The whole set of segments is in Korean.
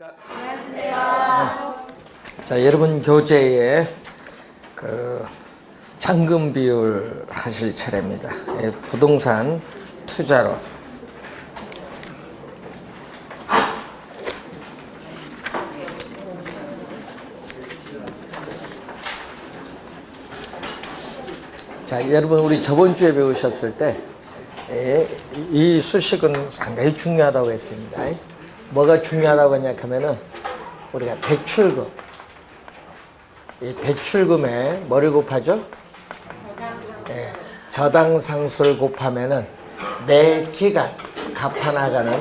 안녕하세요. 자, 여러분 교재에 잔금 비율 하실 차례입니다. 예, 부동산 투자로. 자, 여러분 우리 저번 주에 배우셨을 때 이 수식은 상당히 중요하다고 했습니다. 뭐가 중요하다고 했냐면은 우리가 대출금, 이 대출금에 뭐를 곱하죠? 저당상수를 곱하면은 매 기간 갚아나가는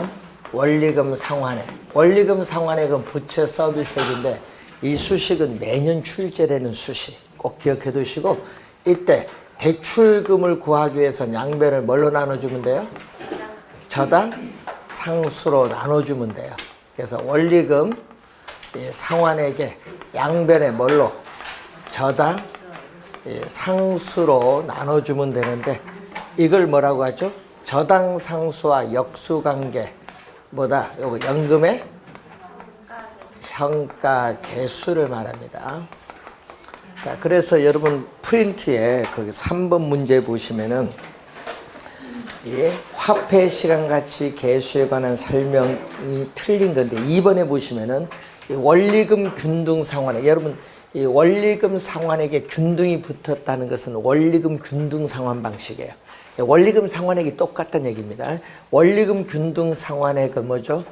원리금 상환액. 원리금 상환액은 부채 서비스액인데 이 수식은 매년 출제되는 수식. 꼭 기억해 두시고 이때 대출금을 구하기 위해서 양변을 뭘로 나눠주면 돼요? 저당 상수로 나눠주면 돼요. 그래서 원리금 상환액의 양변에 뭘로? 저당 상수로 나눠주면 되는데 이걸 뭐라고 하죠? 저당 상수와 역수관계 뭐다? 요거 연금의 평가 개수를 말합니다. 자, 그래서 여러분 프린트에 거기 3번 문제 보시면은 화폐 시간 가치 개수에 관한 설명이 틀린 건데 2번에 보시면은 원리금 균등 상환액, 여러분 이 원리금 상환액에 균등이 붙었다는 것은 원리금 균등 상환 방식이에요. 원리금 상환액이 똑같다는 얘기입니다. 원리금 균등 상환액은 뭐죠?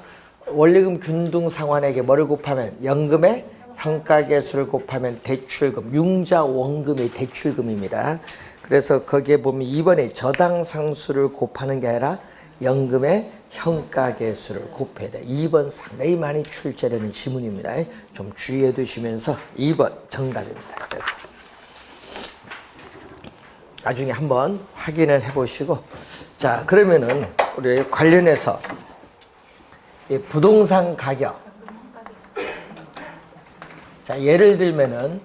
원리금 균등 상환액에 뭐를 곱하면 연금의 평가계수를 곱하면 대출금, 융자 원금이 대출금입니다. 그래서 거기에 보면 2번에 저당상수를 곱하는 게 아니라 연금의 평가계수를 곱해야 돼. 2번 상당히 많이 출제되는 지문입니다. 좀 주의해 두시면서 2번 정답입니다. 그래서 나중에 한번 확인을 해 보시고, 자, 그러면은 우리 관련해서 이 부동산 가격, 자, 예를 들면은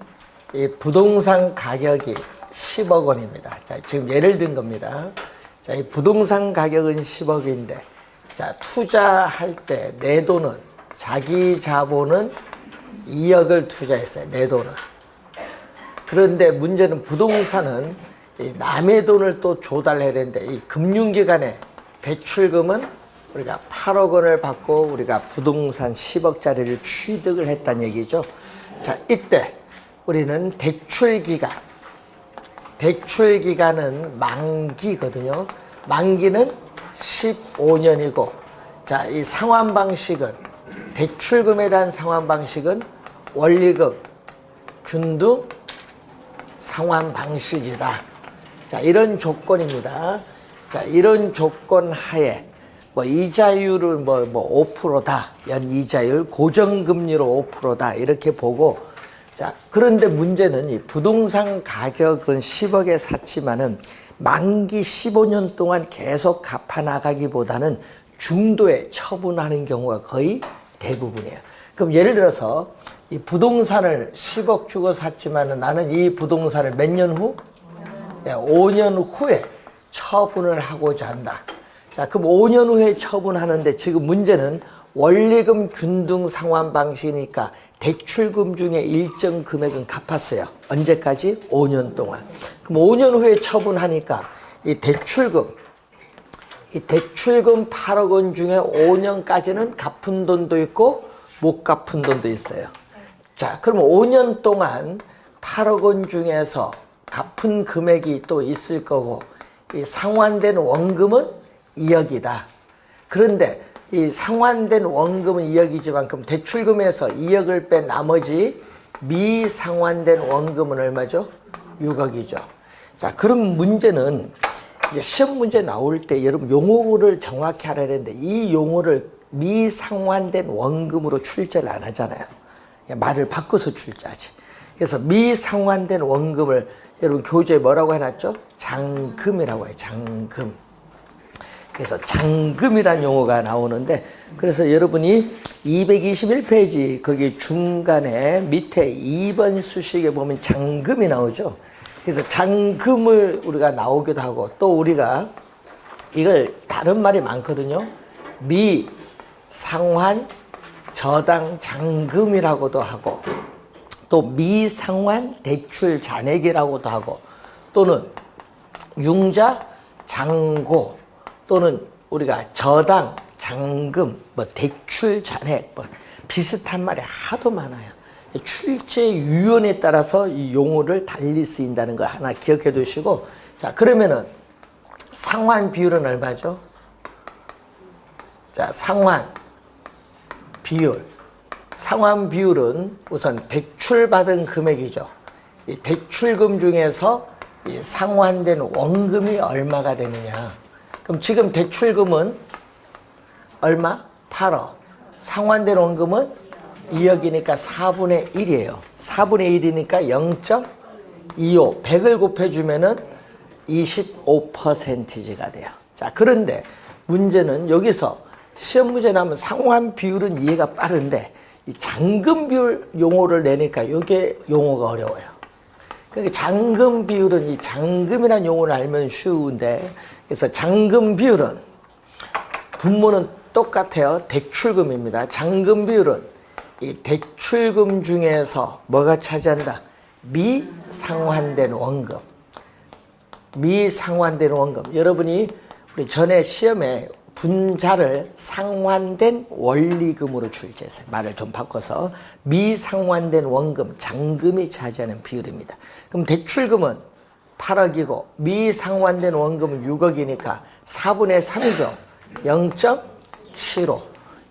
이 부동산 가격이 10억 원입니다. 자, 지금 예를 든 겁니다. 자, 이 부동산 가격은 10억인데, 자, 투자할 때 내 돈은, 자기 자본은 2억을 투자했어요. 내 돈은. 그런데 문제는 부동산은 이 남의 돈을 또 조달해야 되는데, 이 금융기관에 대출금은 우리가 8억 원을 받고 우리가 부동산 10억짜리를 취득을 했다는 얘기죠. 자, 이때 우리는 대출기간은 만기거든요. 만기는 15년이고, 자, 이 상환 방식은, 대출금에 대한 상환 방식은 원리금 균등 상환 방식이다. 자, 이런 조건입니다. 자, 이런 조건 하에 뭐 이자율은 뭐 5%다. 연이자율, 고정금리로 5%다. 이렇게 보고, 자, 그런데 문제는 이 부동산 가격은 10억에 샀지만은 만기 15년 동안 계속 갚아나가기보다는 중도에 처분하는 경우가 거의 대부분이에요. 그럼 예를 들어서 이 부동산을 10억 주고 샀지만은 나는 이 부동산을 몇 년 후? 5년 후에 처분을 하고자 한다. 자, 그럼 5년 후에 처분하는데 지금 문제는 원리금 균등 상환 방식이니까 대출금 중에 일정 금액은 갚았어요. 언제까지? 5년 동안. 그럼 5년 후에 처분하니까 이 대출금 8억 원 중에 5년까지는 갚은 돈도 있고 못 갚은 돈도 있어요. 자, 그럼 5년 동안 8억 원 중에서 갚은 금액이 또 있을 거고 이 상환된 원금은 2억이다. 그런데 이 상환된 원금은 2억이지만 그럼 대출금에서 2억을 뺀 나머지 미상환된 원금은 얼마죠? 6억이죠. 자, 그럼 문제는 이제 시험 문제 나올 때 여러분 용어를 정확히 알아야 되는데 이 용어를 미상환된 원금으로 출제를 안 하잖아요. 말을 바꿔서 출제하지. 그래서 미상환된 원금을 여러분 교재에 뭐라고 해놨죠? 잔금이라고 해요. 잔금. 그래서 잔금이라는 용어가 나오는데, 그래서 여러분이 221페이지 거기 중간에 밑에 2번 수식에 보면 잔금이 나오죠. 그래서 잔금을 우리가 나오기도 하고 또 우리가 이걸 다른 말이 많거든요. 미상환 저당 잔금이라고도 하고 또 미상환 대출 잔액이라고도 하고 또는 융자 잔고 또는 우리가 저당 잔금 뭐 대출 잔액 뭐 비슷한 말이 하도 많아요. 출제 유연에 따라서 이 용어를 달리 쓰인다는 걸 하나 기억해 두시고, 자 그러면은 상환 비율은 얼마죠? 자 상환 비율, 상환 비율은 우선 대출받은 금액이죠. 이 대출금 중에서 이 상환된 원금이 얼마가 되느냐. 그럼 지금 대출금은 얼마? 8억. 상환된 원금은 2억이니까 4분의 1이에요. 4분의 1이니까 0.25. 100을 곱해주면은 25%가 돼요. 자, 그런데 문제는 여기서 시험 문제 나면 상환 비율은 이해가 빠른데 이 잔금 비율 용어를 내니까 이게 용어가 어려워요. 그러니까 잔금 비율은 이 잔금이라는 용어를 알면 쉬운데, 그래서 잔금 비율은 분모는 똑같아요. 대출금입니다. 잔금 비율은 이 대출금 중에서 뭐가 차지한다? 미상환된 원금. 미상환된 원금. 여러분이 우리 전에 시험에 분자를 상환된 원리금으로 출제했어요. 말을 좀 바꿔서 미상환된 원금, 잔금이 차지하는 비율입니다. 그럼 대출금은 8억이고 미상환된 원금은 6억이니까 4분의 3이죠. 0.75.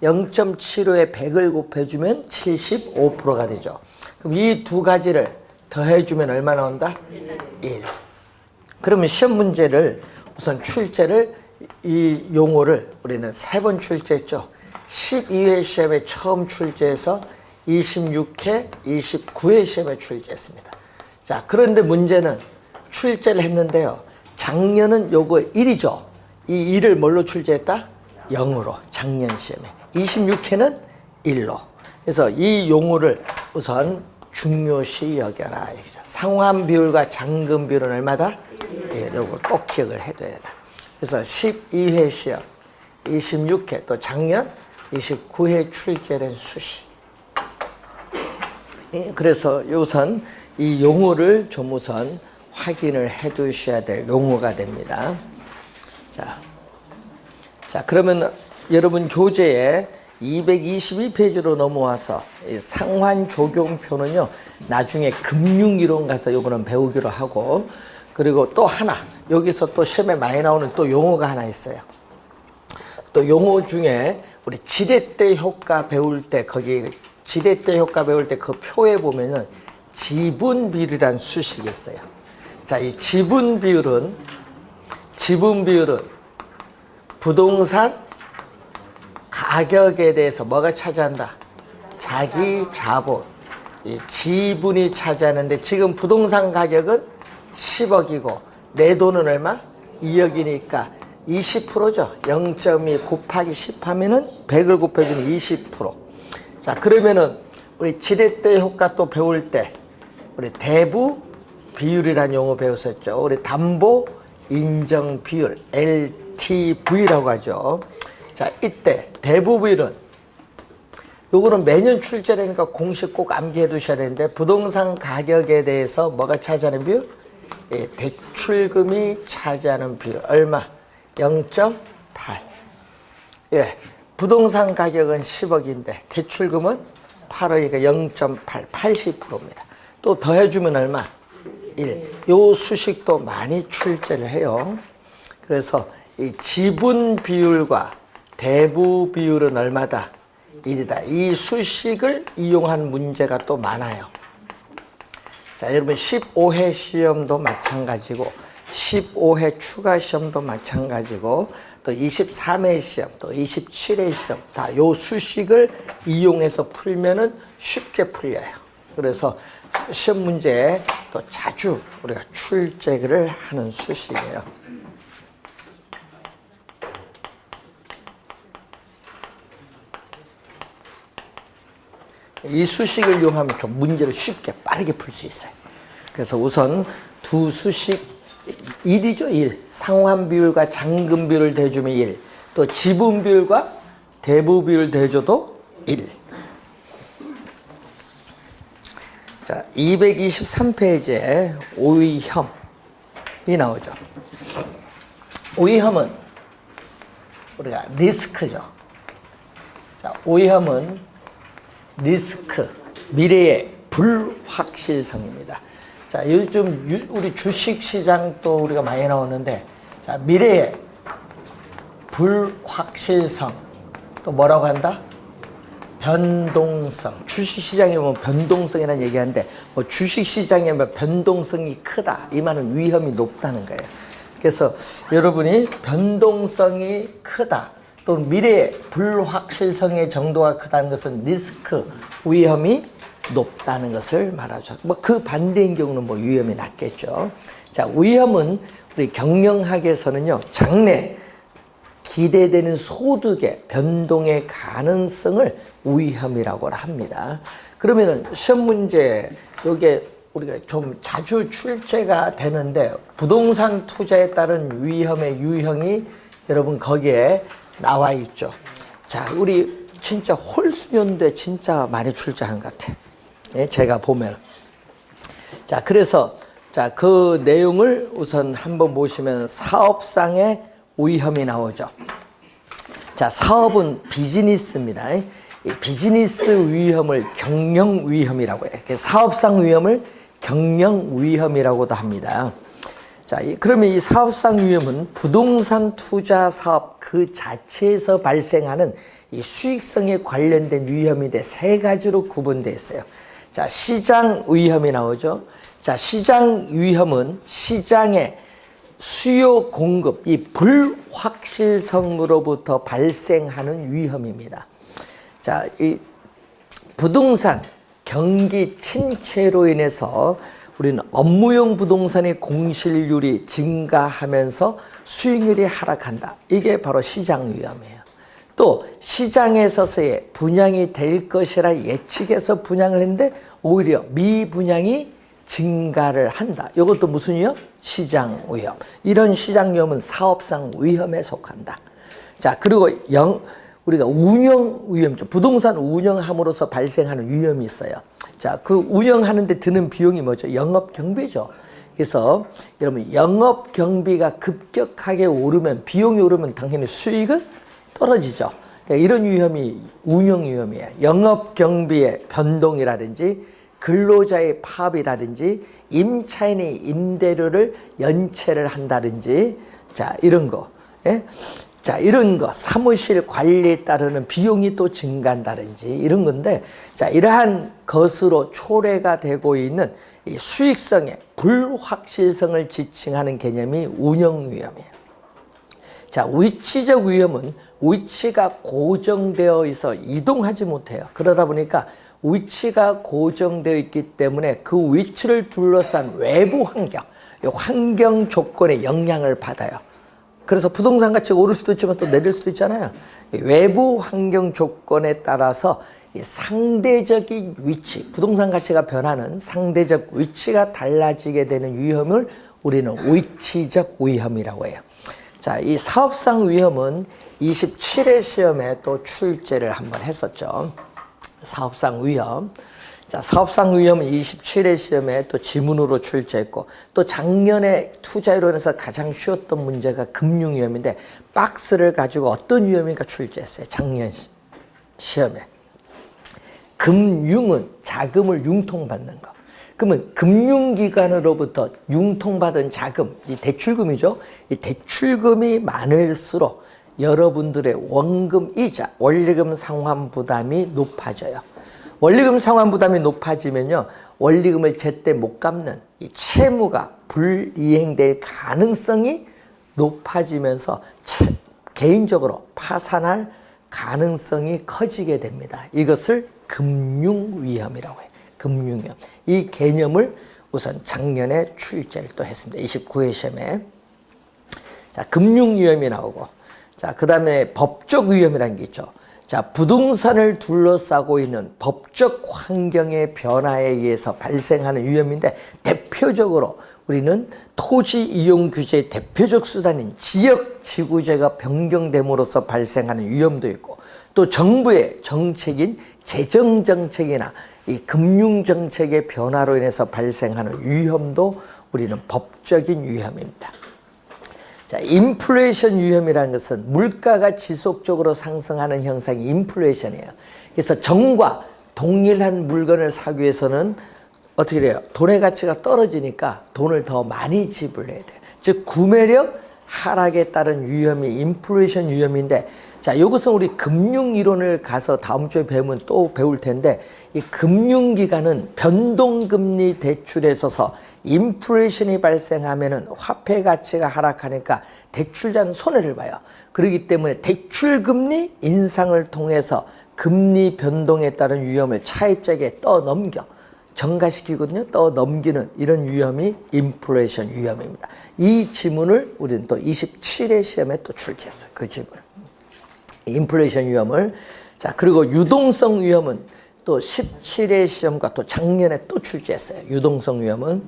0.75에 100을 곱해주면 75%가 되죠. 그럼 이 두 가지를 더해주면 얼마 나온다? 1. 그러면 시험 문제를 우선 출제를 이 용어를 우리는 3번 출제했죠. 12회 시험에 처음 출제해서 26회, 29회 시험에 출제했습니다. 자, 그런데 문제는 출제를 했는데요. 작년은 요거 1이죠. 이 1을 뭘로 출제했다? 0으로 작년 시험에. 26회는 1로. 그래서 이 용어를 우선 중요시 여겨라. 상환 비율과 잔금 비율은 얼마다? 예, 요걸 꼭 기억을 해둬야 돼. 그래서 12회 시험, 26회 또 작년 29회 출제된 수시. 예, 그래서 우선 이 용어를 좀 우선 확인을 해 두셔야 될 용어가 됩니다. 자, 그러면 여러분 교재에 222페이지로 넘어와서 이 상환 적용표는요, 나중에 금융이론 가서 요거는 배우기로 하고, 그리고 또 하나, 여기서 또 시험에 많이 나오는 또 용어가 하나 있어요. 또 용어 중에 우리 지렛대 효과 배울 때, 거기 지렛대 효과 배울 때 그 표에 보면은 지분 비율이라는 수식이 있어요. 자, 이 지분 비율은 부동산 가격에 대해서 뭐가 차지한다? 자기 자본, 이 지분이 차지하는데 지금 부동산 가격은 10억이고 내 돈은 얼마? 2억이니까 20%죠. 0.2 곱하기 10 하면은 100을 곱해주면 20%. 자, 그러면은 우리 지렛대 효과 또 배울 때 우리 대부 비율이라는 용어 배웠었죠. 우리 담보 인정 비율 LTV라고 하죠. 자, 이때 대부 비율은 요거는 매년 출제되니까 공식 꼭 암기해 두셔야 되는데, 부동산 가격에 대해서 뭐가 차지하는 비율? 예, 대출금이 차지하는 비율 얼마? 0.8. 예, 부동산 가격은 10억인데 대출금은 8억이니까 0.8, 80%입니다. 또 더해주면 얼마? 1. 요 수식도 많이 출제를 해요. 그래서 이 지분 비율과 대부 비율은 얼마다? 1이다. 이 수식을 이용한 문제가 또 많아요. 자, 여러분 15회 시험도 마찬가지고 15회 추가 시험도 마찬가지고 또 23회 시험 또 27회 시험 다 요 수식을 이용해서 풀면은 쉽게 풀려요. 그래서 시험 문제에 또 자주 우리가 출제를 하는 수식이에요. 이 수식을 이용하면 좀 문제를 쉽게 빠르게 풀 수 있어요. 그래서 우선 두 수식 1이죠. 1. 상환 비율과 잔금 비율을 대주면 1. 또 지분 비율과 대부 비율을 대줘도 1. 자, 223페이지에 오위험이 나오죠. 오위험은 우리가 리스크죠. 자, 오위험은 리스크, 미래의 불확실성입니다. 자, 요즘 우리 주식 시장도 우리가 많이 나오는데, 자, 미래의 불확실성, 또 뭐라고 한다? 변동성. 주식 시장에 보면 변동성이라는 얘기하는데, 뭐 주식 시장에 보면 변동성이 크다. 이 말은 위험이 높다는 거예요. 그래서 여러분이 변동성이 크다, 또 미래의 불확실성의 정도가 크다는 것은 리스크, 위험이 높다는 것을 말하죠. 뭐 그 반대인 경우는 뭐 위험이 낮겠죠. 자, 위험은 우리 경영학에서는요, 장래 기대되는 소득의 변동의 가능성을 위험이라고 합니다. 그러면은 시험 문제 요게 우리가 좀 자주 출제가 되는데, 부동산 투자에 따른 위험의 유형이 여러분 거기에 나와 있죠. 자, 우리 진짜 홀수년도에 진짜 많이 출제하는 것 같아. 예, 제가 보면. 자, 그래서 자, 그 내용을 우선 한번 보시면 사업상의 위험이 나오죠. 자, 사업은 비즈니스입니다. 이 비즈니스 위험을 경영 위험이라고 해요. 사업상 위험을 경영 위험이라고도 합니다. 자, 그러면 이 사업상 위험은 부동산 투자 사업 그 자체에서 발생하는 이 수익성에 관련된 위험인데 세 가지로 구분되어 있어요. 자, 시장 위험이 나오죠. 자, 시장 위험은 시장의 수요 공급, 이 불확실성으로부터 발생하는 위험입니다. 자, 이 부동산 경기 침체로 인해서 우리는 업무용 부동산의 공실률이 증가하면서 수익률이 하락한다. 이게 바로 시장 위험이에요. 또 시장에서의 분양이 될 것이라 예측해서 분양을 했는데 오히려 미분양이 증가를 한다. 이것도 무슨 위험? 시장 위험. 이런 시장 위험은 사업상 위험에 속한다. 자, 그리고 우리가 운영 위험죠. 부동산 운영함으로써 발생하는 위험이 있어요. 자, 그 운영하는데 드는 비용이 뭐죠? 영업 경비죠. 그래서 여러분, 영업 경비가 급격하게 오르면, 비용이 오르면 당연히 수익은 떨어지죠. 그러니까 이런 위험이 운영 위험이에요. 영업 경비의 변동이라든지 근로자의 파업이라든지 임차인의 임대료를 연체를 한다든지, 자, 이런 거. 예? 자, 이런 거, 사무실 관리에 따르는 비용이 또 증가한다든지 이런 건데, 자, 이러한 것으로 초래가 되고 있는 이 수익성의 불확실성을 지칭하는 개념이 운영 위험이에요. 자, 위치적 위험은 위치가 고정되어 있어 이동하지 못해요. 그러다 보니까 위치가 고정되어 있기 때문에 그 위치를 둘러싼 외부 환경, 이 환경 조건에 영향을 받아요. 그래서 부동산 가치가 오를 수도 있지만 또 내릴 수도 있잖아요. 외부 환경 조건에 따라서 상대적인 위치, 부동산 가치가 변하는 상대적 위치가 달라지게 되는 위험을 우리는 위치적 위험이라고 해요. 자, 이 사업상 위험은 27회 시험에 또 출제를 한번 했었죠. 사업상 위험. 자, 사업상 위험은 27회 시험에 또 지문으로 출제했고, 또 작년에 투자로 인해서 가장 쉬웠던 문제가 금융위험인데 박스를 가지고 어떤 위험인가 출제했어요. 작년 시험에. 금융은 자금을 융통받는 거. 그러면 금융기관으로부터 융통받은 자금, 이 대출금이죠. 이 대출금이 많을수록 여러분들의 원금 이자, 원리금 상환 부담이 높아져요. 원리금 상환 부담이 높아지면요, 원리금을 제때 못 갚는 이 채무가 불이행될 가능성이 높아지면서 개인적으로 파산할 가능성이 커지게 됩니다. 이것을 금융위험이라고 해요. 금융위험. 이 개념을 우선 작년에 출제를 또 했습니다. 29회 시험에. 자, 금융위험이 나오고, 자, 그 다음에 법적 위험이라는 게 있죠. 자, 부동산을 둘러싸고 있는 법적 환경의 변화에 의해서 발생하는 위험인데, 대표적으로 우리는 토지 이용 규제의 대표적 수단인 지역 지구제가 변경됨으로써 발생하는 위험도 있고, 또 정부의 정책인 재정 정책이나 이 금융 정책의 변화로 인해서 발생하는 위험도 우리는 법적인 위험입니다. 자, 인플레이션 위험이라는 것은 물가가 지속적으로 상승하는 현상이 인플레이션이에요. 그래서 정과 동일한 물건을 사기 위해서는 어떻게 돼요? 돈의 가치가 떨어지니까 돈을 더 많이 지불해야 돼요. 즉 구매력 하락에 따른 위험이 인플레이션 위험인데, 자, 이것은 우리 금융이론을 가서 다음 주에 배우면 또 배울 텐데, 이 금융기관은 변동금리 대출에 있어서 인플레이션이 발생하면은 화폐 가치가 하락하니까 대출자는 손해를 봐요. 그렇기 때문에 대출금리 인상을 통해서 금리 변동에 따른 위험을 차입자에게 떠넘겨 전가시키거든요. 떠넘기는 이런 위험이 인플레이션 위험입니다. 이 지문을 우리는 또 27회 시험에 또 출제했어요. 그 지문. 인플레이션 위험을. 자, 그리고 유동성 위험은 또 17회 시험과 또 작년에 또 출제했어요. 유동성 위험은.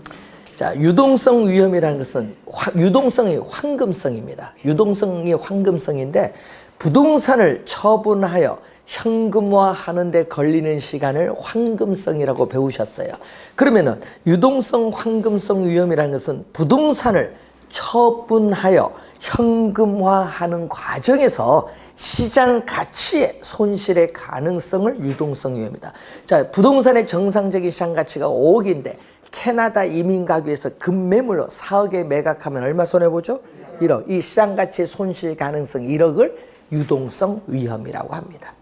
자, 유동성 위험이라는 것은 유동성이 황금성입니다. 유동성이 황금성인데 부동산을 처분하여 현금화하는 데 걸리는 시간을 황금성이라고 배우셨어요. 그러면은 유동성 황금성 위험이라는 것은 부동산을 처분하여 현금화하는 과정에서 시장 가치의 손실의 가능성을 유동성 위험이다. 자, 부동산의 정상적인 시장 가치가 5억인데 캐나다 이민 가기 위해서 급매물로 4억에 매각하면 얼마 손해보죠? 1억. 이 시장 가치의 손실 가능성 1억을 유동성 위험이라고 합니다.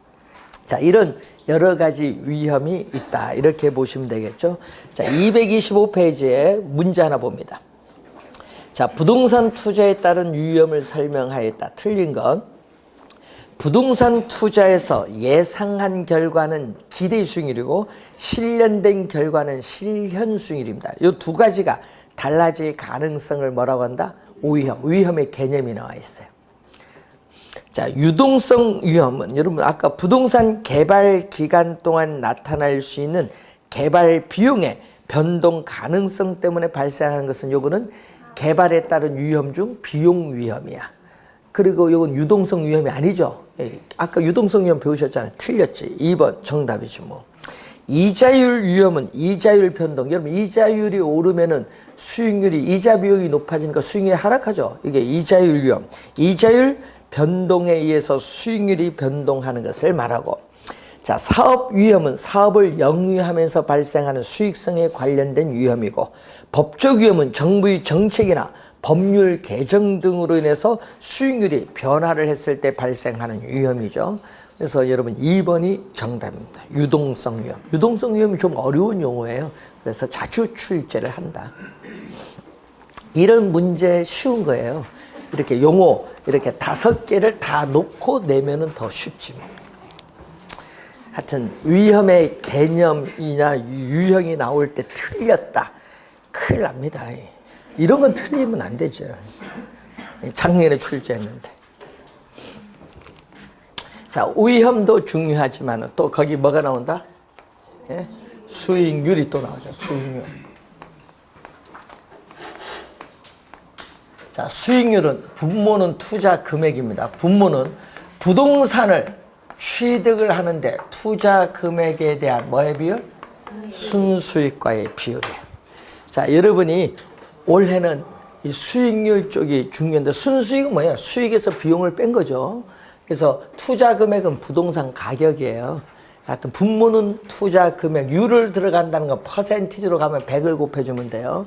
자, 이런 여러 가지 위험이 있다. 이렇게 보시면 되겠죠. 자, 225페이지에 문제 하나 봅니다. 자, 부동산 투자에 따른 위험을 설명하였다. 틀린 건 부동산 투자에서 예상한 결과는 기대 수익률이고 실현된 결과는 실현 수익률입니다. 이 두 가지가 달라질 가능성을 뭐라고 한다? 위험의 개념이 나와 있어요. 자, 유동성 위험은 여러분 아까 부동산 개발 기간 동안 나타날 수 있는 개발 비용의 변동 가능성 때문에 발생하는 것은 요거는 개발에 따른 위험 중 비용 위험이야. 그리고 이건 유동성 위험이 아니죠. 아까 유동성 위험 배우셨잖아요. 틀렸지. 2번 정답이지 뭐. 이자율 위험은 이자율 변동. 여러분 이자율이 오르면은 수익률이 이자 비용이 높아지니까 수익률이 하락하죠. 이게 이자율 위험. 이자율 변동에 의해서 수익률이 변동하는 것을 말하고, 자, 사업 위험은 사업을 영위하면서 발생하는 수익성에 관련된 위험이고, 법적 위험은 정부의 정책이나 법률 개정 등으로 인해서 수익률이 변화를 했을 때 발생하는 위험이죠. 그래서 여러분 2번이 정답입니다. 유동성 위험. 유동성 위험이 좀 어려운 용어예요. 그래서 자주 출제를 한다. 이런 문제 쉬운 거예요. 이렇게 용어 이렇게 5개를 다 놓고 내면은 더 쉽지 뭐. 하여튼 위험의 개념이나 유형이 나올 때 틀렸다. 큰일 납니다. 이런 건 틀리면 안 되죠. 작년에 출제했는데. 자, 위험도 중요하지만 또 거기 뭐가 나온다? 예? 수익률이 또 나오죠. 수익률. 자, 수익률은 분모는 투자 금액입니다. 분모는 부동산을 취득을 하는데 투자 금액에 대한 뭐의 비율? 순수익과의 비율이에요. 자, 여러분이 올해는 이 수익률 쪽이 중요한데 순수익은 뭐예요? 수익에서 비용을 뺀 거죠. 그래서 투자 금액은 부동산 가격이에요. 하여튼 분모는 투자 금액, 율을 들어간다는 건 퍼센티지로 가면 100을 곱해주면 돼요.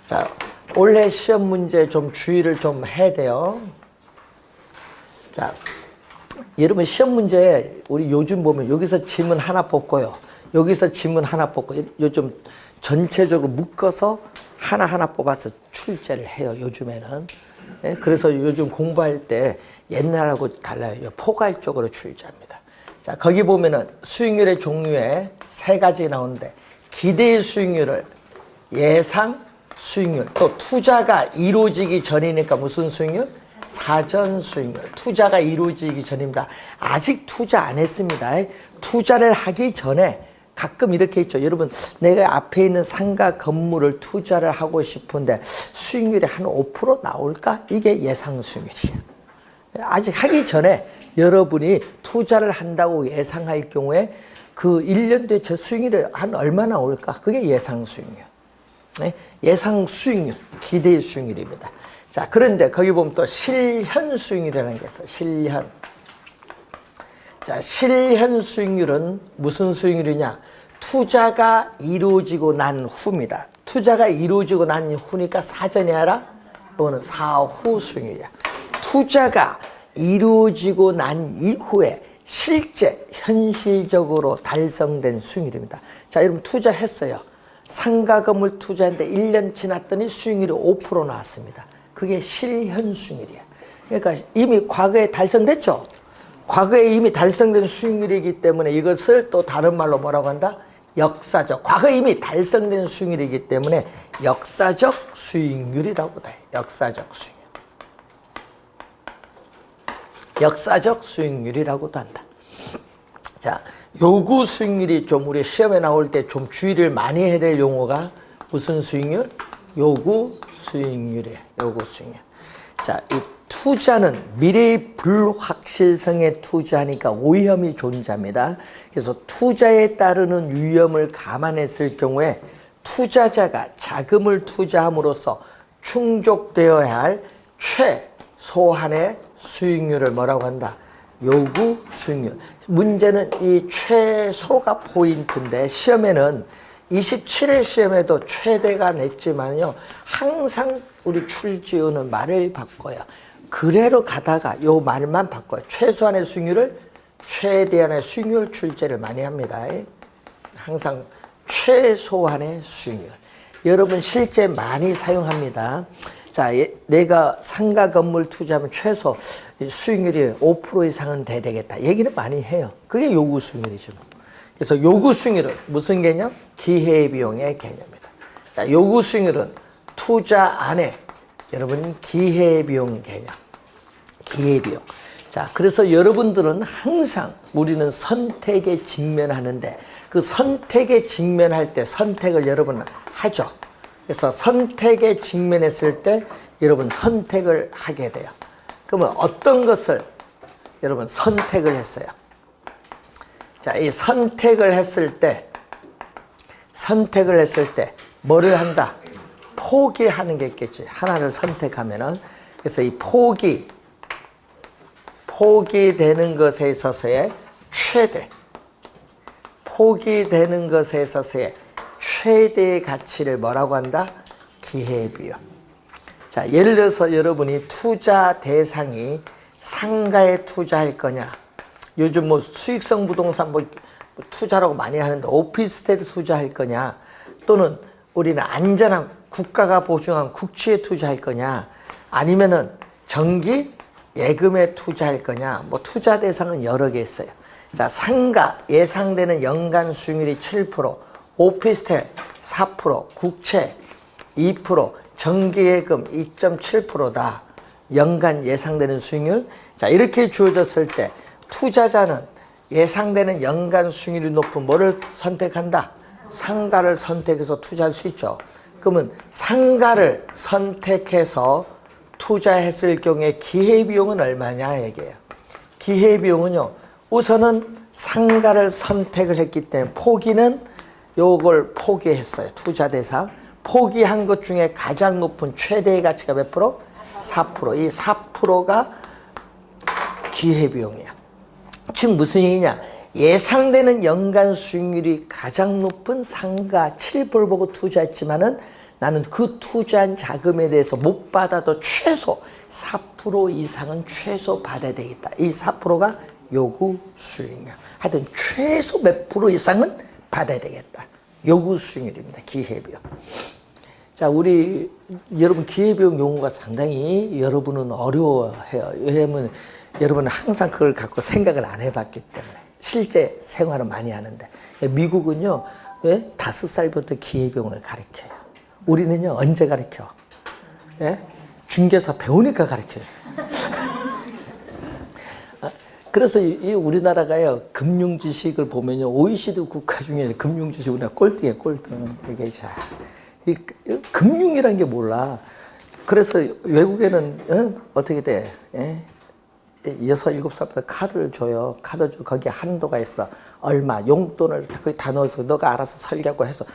자, 올해 시험 문제 좀 주의를 좀 해야 돼요. 자, 여러분 시험 문제 우리 요즘 보면 여기서 지문 하나 뽑고요. 여기서 지문 하나 뽑고 요즘 전체적으로 묶어서 하나하나 뽑아서 출제를 해요. 요즘에는. 네? 그래서 요즘 공부할 때 옛날하고 달라요. 포괄적으로 출제합니다. 자, 거기 보면은 수익률의 종류에 3가지 나오는데 기대 수익률을 예상 수익률, 또 투자가 이루어지기 전이니까 무슨 수익률? 사전 수익률. 투자가 이루어지기 전입니다. 아직 투자 안 했습니다. 투자를 하기 전에 가끔 이렇게 있죠. 여러분, 내가 앞에 있는 상가 건물을 투자를 하고 싶은데 수익률이 한 5% 나올까? 이게 예상 수익률이에요. 아직 하기 전에 여러분이 투자를 한다고 예상할 경우에 그 1년 뒤에 저 수익률이 한 얼마나 올까? 그게 예상 수익률. 네? 예상 수익률, 기대 수익률입니다. 자, 그런데 거기 보면 또 실현 수익률이라는 게 있어요. 실현. 자, 실현 수익률은 무슨 수익률이냐? 투자가 이루어지고 난 후입니다. 투자가 이루어지고 난 후니까 사전이 아니라 이거는 사후 수익률이야. 투자가 이루어지고 난 이후에 실제 현실적으로 달성된 수익률입니다. 자, 여러분 투자했어요. 상가 건물 투자했는데 1년 지났더니 수익률이 5% 나왔습니다. 그게 실현 수익률이야. 그러니까 이미 과거에 달성됐죠. 과거에 이미 달성된 수익률이기 때문에 이것을 또 다른 말로 뭐라고 한다? 역사적. 과거에 이미 달성된 수익률이기 때문에 역사적 수익률이라고 돼. 역사적 수익률. 역사적 수익률이라고도 한다. 자, 요구 수익률이 좀 우리 시험에 나올 때 좀 주의를 많이 해야 될 용어가 무슨 수익률? 요구 수익률이에요. 요구 수익률. 자, 이 투자는 미래의 불확실성에 투자하니까 오염이 존재합니다. 그래서 투자에 따르는 위험을 감안했을 경우에 투자자가 자금을 투자함으로써 충족되어야 할 최소한의 수익률을 뭐라고 한다? 요구 수익률. 문제는 이 최소가 포인트인데 시험에는 27회 시험에도 최대가 냈지만요. 항상 우리 출제원은 말을 바꿔요. 그래로 가다가 요 말만 바꿔요. 최소한의 수익률을 최대한의 수익률 출제를 많이 합니다. 항상 최소한의 수익률. 여러분 실제 많이 사용합니다. 자, 내가 상가 건물 투자하면 최소 수익률이 5% 이상은 돼야 되겠다. 얘기는 많이 해요. 그게 요구 수익률이죠. 그래서 요구 수익률은 무슨 개념? 기회비용의 개념입니다. 자, 요구 수익률은 투자 안에 여러분 기회비용 개념. 기회비용. 자, 그래서 여러분들은 항상 우리는 선택에 직면하는데 그 선택에 직면할 때 선택을 여러분은 하죠. 그래서 선택에 직면했을 때 여러분 선택을 하게 돼요. 그러면 어떤 것을 여러분 선택을 했어요? 자, 이 선택을 했을 때 뭐를 한다? 포기하는 게 있겠지. 하나를 선택하면은. 그래서 이 포기되는 것에 있어서의 포기되는 것에 있어서의 최대의 가치를 뭐라고 한다? 기회비용. 자, 예를 들어서 여러분이 투자 대상이 상가에 투자할 거냐, 요즘 뭐 수익성 부동산 뭐 투자라고 많이 하는데 오피스텔에 투자할 거냐, 또는 우리는 안전한 국가가 보증한 국채에 투자할 거냐, 아니면은 정기 예금에 투자할 거냐, 뭐 투자 대상은 여러 개 있어요. 자, 상가 예상되는 연간 수익률이 7%, 오피스텔 4%, 국채 2%, 정기예금 2.7%다. 연간 예상되는 수익률. 자, 이렇게 주어졌을 때 투자자는 예상되는 연간 수익률이 높은 뭐를 선택한다? 상가를 선택해서 투자할 수 있죠. 그러면 상가를 선택해서 투자했을 경우에 기회비용은 얼마냐 얘기해요. 기회비용은요, 우선은 상가를 선택을 했기 때문에 포기는 요걸 포기했어요. 투자 대상. 포기한 것 중에 가장 높은 최대의 가치가 몇 프로? 4%. 이 4%가 기회비용이야. 즉 무슨 얘기냐? 예상되는 연간 수익률이 가장 높은 상가 7%를 보고 투자했지만은 나는 그 투자한 자금에 대해서 못 받아도 최소 4% 이상은 최소 받아야 되겠다. 이 4%가 요구 수익률. 하여튼 최소 몇 프로 이상은 받아야 되겠다. 요구 수익률입니다. 기회비용. 자, 우리 여러분 기회비용 용어가 상당히 여러분은 어려워해요. 왜냐하면 여러분은 항상 그걸 갖고 생각을 안 해봤기 때문에 실제 생활은 많이 하는데 미국은요, 왜 5살부터 기회비용을 가르쳐요. 우리는요, 언제 가르쳐? 예? 중개사 배우니까 가르쳐요. 그래서 이 우리나라가요, 금융 지식을 보면요, OECD 국가 중에 금융 지식 우리나라 꼴등이에요, 꼴등. 이게 이 금융이란 게 몰라. 그래서 외국에는 어떻게 돼? 예? 6, 7살부터 카드를 줘요. 카드 줘. 거기에 한도가 있어. 얼마 용돈을 거기 다 넣어서 너가 알아서 살려고 해서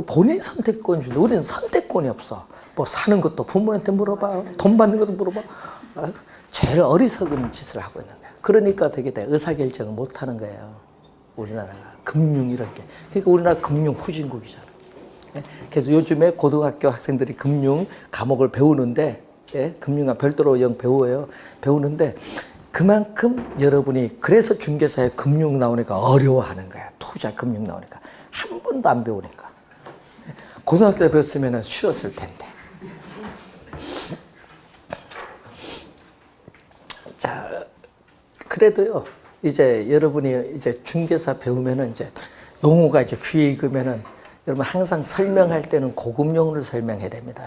본인 선택권이 주는데 우리는 선택권이 없어. 뭐 사는 것도 부모한테 물어봐. 돈 받는 것도 물어봐. 제일 어리석은 짓을 하고 있는 거야. 그러니까 어떻게 돼? 의사결정을 못 하는 거예요. 우리나라가. 금융 이런 게. 그러니까 우리나라 금융 후진국이잖아. 그래서 요즘에 고등학교 학생들이 금융 과목을 배우는데, 금융과 별도로 배워요. 배우는데, 그만큼 여러분이 그래서 중개사에 금융 나오니까 어려워하는 거야. 투자 금융 나오니까. 한 번도 안 배우니까. 고등학교 때 배웠으면 쉬웠을 텐데. 자, 그래도요, 이제 여러분이 이제 중개사 배우면은 이제 용어가 이제 귀에 익으면은 여러분 항상 설명할 때는 고급 용어를 설명해야 됩니다.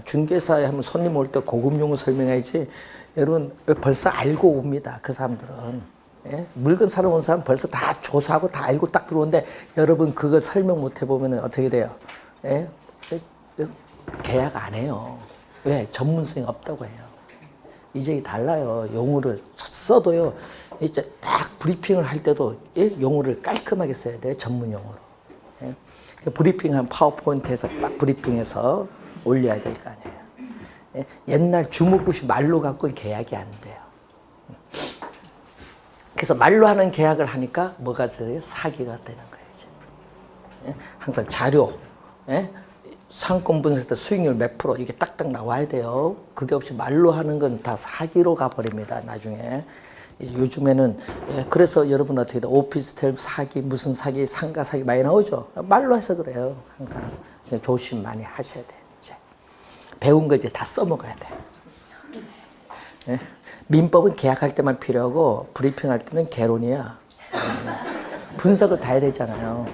중개사에 하면 손님 올 때 고급 용어 설명해야지. 여러분 벌써 알고 옵니다. 그 사람들은. 물건 사러 온 사람 벌써 다 조사하고 다 알고 딱 들어오는데 여러분 그걸 설명 못 해보면 어떻게 돼요? 계약 안 해요. 왜? 전문성이 없다고 해요. 이제 달라요. 용어를 써도요. 이제 딱 브리핑을 할 때도 용어를 깔끔하게 써야 돼요. 전문 용어로. 브리핑한 파워포인트에서 딱 브리핑해서 올려야 될 거 아니에요. 옛날 주먹굿이 말로 갖고는 계약이 안 돼요. 그래서 말로 하는 계약을 하니까 뭐가 돼요? 사기가 되는 거예요. 이제. 항상 자료, 상권 분석 때 수익률 몇 프로 이게 딱딱 나와야 돼요. 그게 없이 말로 하는 건 다 사기로 가버립니다. 나중에. 이제 요즘에는 그래서 여러분 어떻게 돼? 오피스텔 사기, 무슨 사기, 상가 사기 많이 나오죠. 말로 해서 그래요. 항상 조심 많이 하셔야 돼요. 이제. 배운 거 이제 다 써먹어야 돼. 민법은 계약할 때만 필요하고 브리핑할 때는 개론이야. 분석을 다 해야 되잖아요.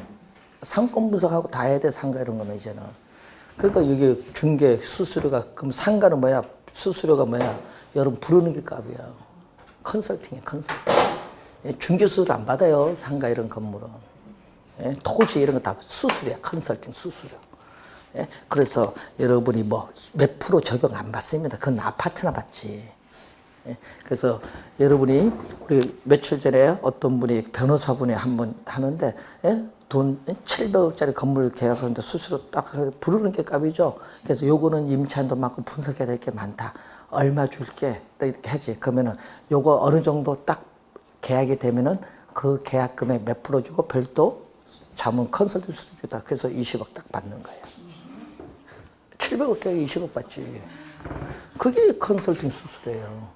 상권 분석하고 다 해야 돼. 상가 이런 거는 이제는. 그러니까 이게 중개 수수료가 그럼 상가는 뭐야? 수수료가 뭐야? 여러분 부르는 게 값이야. 컨설팅이야, 컨설팅. 중개 수수료 안 받아요. 상가 이런 건물은. 토지 이런 거 다 수수료야. 컨설팅 수수료. 그래서 여러분이 뭐 몇 프로 적용 안 받습니다. 그건 아파트나 받지. 그래서 여러분이 우리 며칠 전에 어떤 분이 변호사분이 한 번 하는데 돈 700억짜리 건물 계약하는데 수수료 딱 부르는 게 값이죠. 그래서 요거는 임차인도 많고 분석해야 될 게 많다. 얼마 줄게 이렇게 하지. 그러면은 요거 어느 정도 딱 계약이 되면은 그 계약금의 몇 프로 주고 별도 자문 컨설팅 수수료다. 그래서 20억 딱 받는 거예요. 700억 계약에 20억 받지. 그게 컨설팅 수수료예요.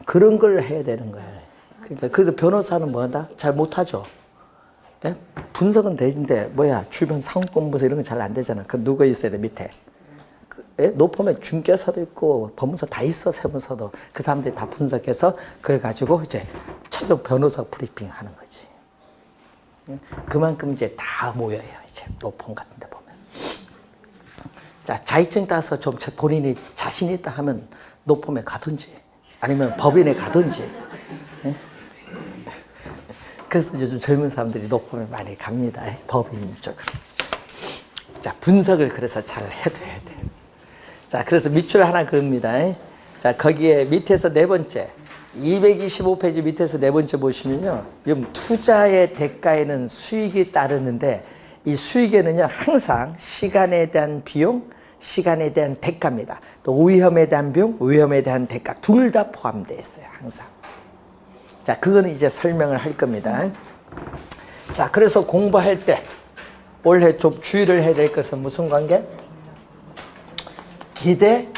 그런 걸 해야 되는 거예요. 그러니까 그래서 변호사는 뭐다? 잘 못하죠. 분석은 되는데 뭐야 주변 상권 분석 이런 건 잘 안 되잖아. 그 누가 있어야 돼 밑에. 높으면 중개사도 있고 법무사 다 있어. 세무사도. 그 사람들이 다 분석해서 그래 가지고 이제 최종 변호사 브리핑 하는 거지. 그만큼 이제 다 모여요. 이제 높은 같은 데 보면. 자, 자격증 따서 좀 본인이 자신 있다 하면 높음에 가든지 아니면 법인에 가든지. 그래서 요즘 젊은 사람들이 높음에 많이 갑니다. 법인 쪽으로. 자, 분석을 그래서 잘 해둬야 돼요. 자, 그래서 밑줄 하나 그립니다. 자, 거기에 밑에서 네 번째, 225페이지 밑에서 네 번째 보시면요. 투자의 대가에는 수익이 따르는데 이 수익에는요, 항상 시간에 대한 비용, 시간에 대한 대가입니다. 또 위험에 대한 비용, 위험에 대한 대가 둘 다 포함되어 있어요. 항상. 자, 그거는 이제 설명을 할 겁니다. 자, 그래서 공부할 때 올해 좀 주의를 해야 될 것은 무슨 관계? 기대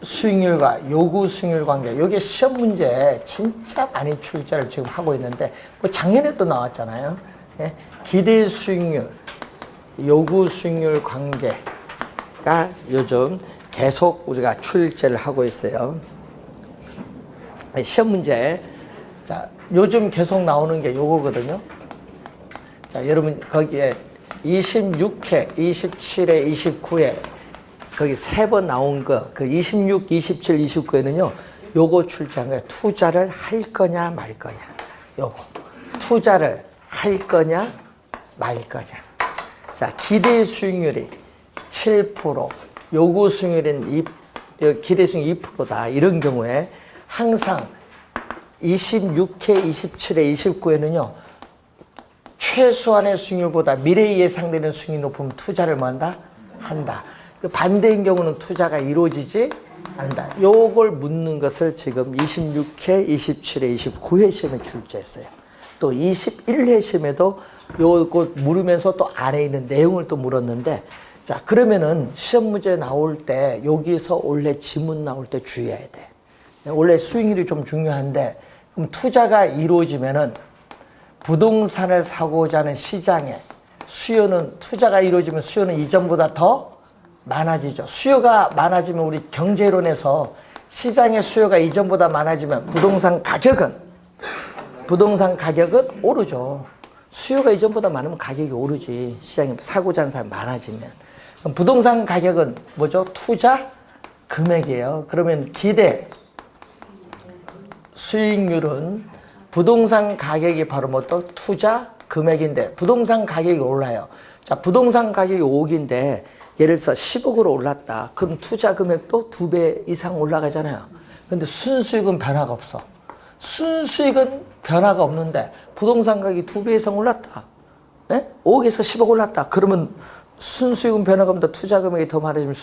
수익률과 요구 수익률 관계. 이게 시험 문제 진짜 많이 출제를 지금 하고 있는데 뭐 작년에도 나왔잖아요. 기대 수익률, 요구 수익률 관계가 요즘 계속 우리가 출제를 하고 있어요. 시험 문제. 자, 요즘 계속 나오는 게 요거거든요. 자, 여러분 거기에 26회, 27회, 29회 거기 세 번 나온 거, 그 26, 27, 29에는요, 요거 출제한 거예요. 투자를 할 거냐, 말 거냐. 요거. 투자를 할 거냐, 말 거냐. 자, 기대 수익률이 7%, 요구 수익률은 기대 수익 2%다. 이런 경우에 항상 26회, 27회, 29회는요. 최소한의 수익률보다 미래에 예상되는 수익이 높으면 투자를 뭐 한다? 한다. 반대인 경우는 투자가 이루어지지 않는다. 요걸 묻는 것을 지금 26회, 27회, 29회 시험에 출제했어요. 또 21회 시험에도 요거 물으면서 또 안에 있는 내용을 또 물었는데, 자, 그러면은 시험 문제 나올 때 여기서 원래 지문 나올 때 주의해야 돼. 원래 수익률이 좀 중요한데, 그럼 투자가 이루어지면은 부동산을 사고자 하는 시장에 수요는, 투자가 이루어지면 수요는 이전보다 더 많아지죠. 수요가 많아지면 우리 경제론에서 시장의 수요가 이전보다 많아지면 부동산 가격은 오르죠. 수요가 이전보다 많으면 가격이 오르지. 시장에 사고자 하는 사람이 많아지면. 그럼 부동산 가격은 뭐죠? 투자 금액이에요. 그러면 기대 수익률은 부동산 가격이 바로 뭐 또 투자 금액인데, 부동산 가격이 올라요. 자, 부동산 가격이 5억인데 예를 들어서 10억으로 올랐다. 그럼 투자 금액도 2배 이상 올라가잖아요. 근데 순수익은 변화가 없어. 순수익은 변화가 없는데 부동산 가격이 2배 이상 올랐다. 네? 5억에서 10억 올랐다. 그러면 순수익은 변화가 없는데 투자 금액이 더 많아지면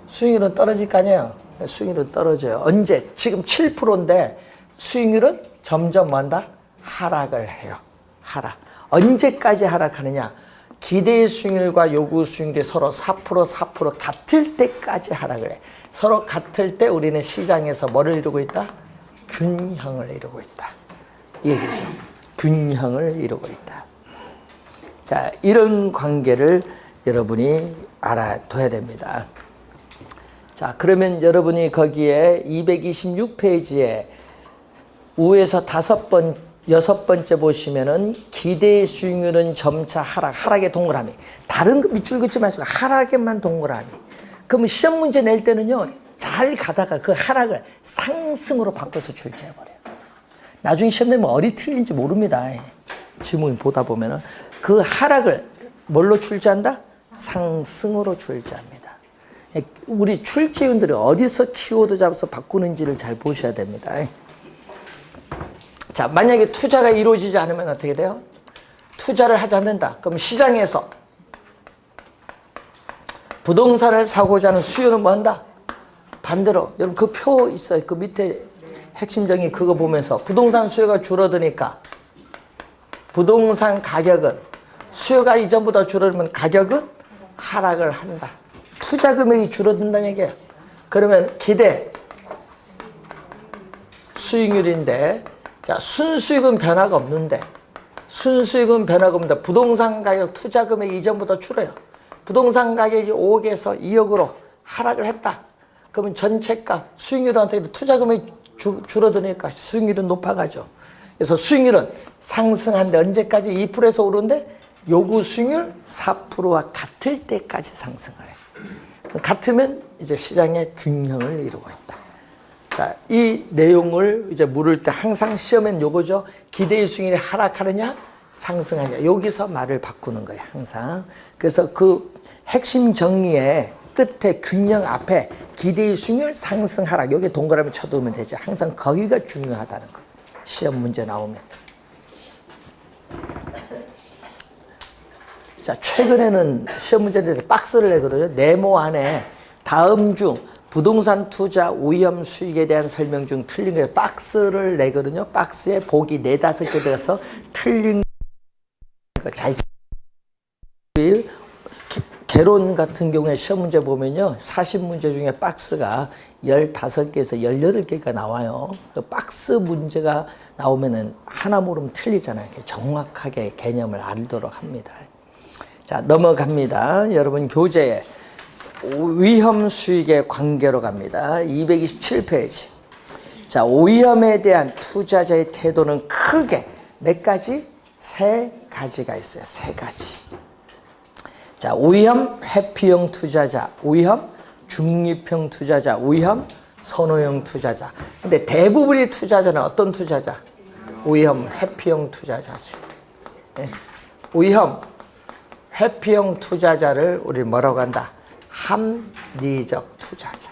수익률은 떨어질 거 아니에요. 수익률은 떨어져요. 언제? 지금 7%인데 수익률은 점점 뭐한다? 하락을 해요. 하락. 언제까지 하락하느냐? 기대 수익률과 요구 수익률이 서로 4% 같을 때까지 하락을 해. 서로 같을 때 우리는 시장에서 뭐를 이루고 있다? 균형을 이루고 있다. 이 얘기죠. 균형을 이루고 있다. 자, 이런 관계를 여러분이 알아둬야 됩니다. 자, 그러면 여러분이 거기에 226페이지에 우에서 6번째 보시면은 기대 수익률은 점차 하락의 동그라미. 다른 거 밑줄 긋지 마시고 하락에만 동그라미. 그러면 시험 문제 낼 때는요, 잘 가다가 그 하락을 상승으로 바꿔서 출제해버려요. 나중에 시험 내면 어디 틀린지 모릅니다. 지문 보다 보면은 그 하락을 뭘로 출제한다? 상승으로 출제합니다. 우리 출제위원들이 어디서 키워드 잡아서 바꾸는지를 잘 보셔야 됩니다. 자, 만약에 투자가 이루어지지 않으면 어떻게 돼요? 투자를 하지 않는다. 그럼 시장에서 부동산을 사고자 하는 수요는 뭐 한다? 반대로, 여러분 그 표 있어요. 그 밑에 핵심적인 그거 보면서 부동산 수요가 줄어드니까 부동산 가격은, 수요가 이전보다 줄어들면 가격은 하락을 한다. 투자 금액이 줄어든다는 얘기예요. 그러면 기대 수익률인데, 자, 순수익은 변화가 없는데, 부동산 가격 투자 금액이 이전보다 줄어요. 부동산 가격이 5억에서 2억으로 하락을 했다. 그러면 전체값 수익률은 어떻게 돼? 투자 금액이 줄어드니까 수익률은 높아가죠. 그래서 수익률은 상승한데 언제까지? 2%에서 오르는데 요구 수익률 4%와 같을 때까지 상승을 해요. 같으면 이제 시장의 균형을 이루고 있다. 자, 이 내용을 이제 물을 때 항상 시험엔 요거죠. 기대의 수익률이 하락하느냐, 상승하느냐. 여기서 말을 바꾸는 거예요, 항상. 그래서 그 핵심 정리의 끝에 균형 앞에 기대의 수익률 상승 하락, 여기 동그라미 쳐두면 되죠. 항상 거기가 중요하다는 거. 시험 문제 나오면. 자, 최근에는 시험 문제들이 박스를 내거든요. 네모 안에 다음 중 부동산 투자 위험 수익에 대한 설명 중 틀린 거예요. 박스를 내거든요. 박스에 보기 4-5개 들어서 틀린 거 잘. 개론 같은 경우에 시험 문제 보면요. 40문제 중에 박스가 15개에서 18개가 나와요. 박스 문제가 나오면은 하나 모르면 틀리잖아요. 정확하게 개념을 알도록 합니다. 자, 넘어갑니다. 여러분 교재에 위험 수익의 관계로 갑니다. 227페이지. 자, 위험에 대한 투자자의 태도는 크게 몇 가지? 3가지가 있어요. 3가지. 자, 위험 회피형 투자자, 위험 중립형 투자자, 위험 선호형 투자자. 근데 대부분의 투자자는 어떤 투자자? 위험 회피형 투자자지. 네. 위험 회피형 투자자를 우리 뭐라고 한다? 합리적 투자자.